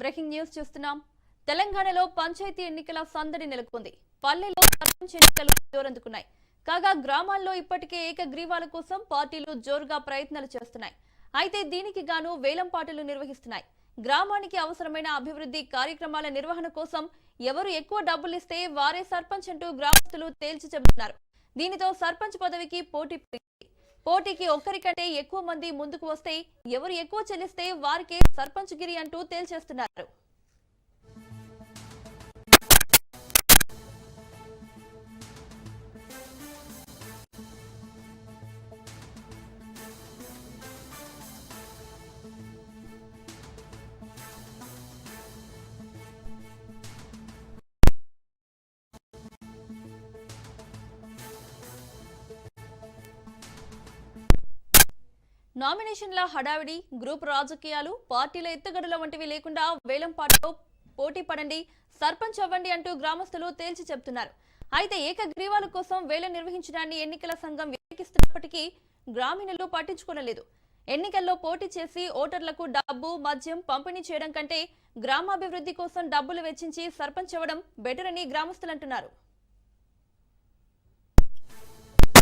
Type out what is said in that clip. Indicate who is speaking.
Speaker 1: Breaking news చూస్తున్నాం. తెలంగాణలో పంచాయతీ ఎన్నికల సందడి నెలకొంది. పల్లెల్లో సర్పంచ్ ఎన్నికలు జోరందుకున్నాయి. కాగా గ్రామాల్లో ఇప్పటికే ఏకగ్రీవాల కోసం పార్టీలు జోరుగా ప్రయత్నాలు చేస్తున్నాయి. అయితే దీనికి గాను వేలంపాటలు నిర్వహిస్తున్నాయి. గ్రామానికి అవసరమైన అభివృద్ధి కార్యక్రమాల నిర్వహణ కోసం ఎవరు ఎక్కువ డబ్బులు ఇస్తే వారే సర్పంచ్ అంటూ గ్రామస్తులు తేల్చి చెబుతున్నారు. దీనితో సర్పంచ్ పదవికి పోటీకి ఒక్కరికంటే ఎక్కువ మంది ముందుకు వస్తే ఎవరు ఎక్కువ చెల్లిస్తే వారికే సర్పంచ్ గిరి అంటూ తేల్చేస్తున్నారు. నామినేషన్ల హడావిడి, గ్రూప్ రాజకీయాలు, పార్టీల ఎత్తుగడల వంటివి లేకుండా వేలంపాటలో పోటీ పడండి, సర్పంచ్ అవ్వండి అంటూ గ్రామస్తులు తేల్చి చెబుతున్నారు. అయితే ఏకగ్రీవాల కోసం వేలం నిర్వహించడాన్ని ఎన్నికల సంఘం వ్యతిరేకిస్తున్నప్పటికీ గ్రామీణులు పట్టించుకోలేదు. ఎన్నికల్లో పోటీ చేసి ఓటర్లకు డబ్బు, మద్యం పంపిణీ చేయడం కంటే గ్రామాభివృద్ధి కోసం డబ్బులు వెచ్చించి సర్పంచ్ అవ్వడం బెటర్ అని గ్రామస్తులు అంటున్నారు.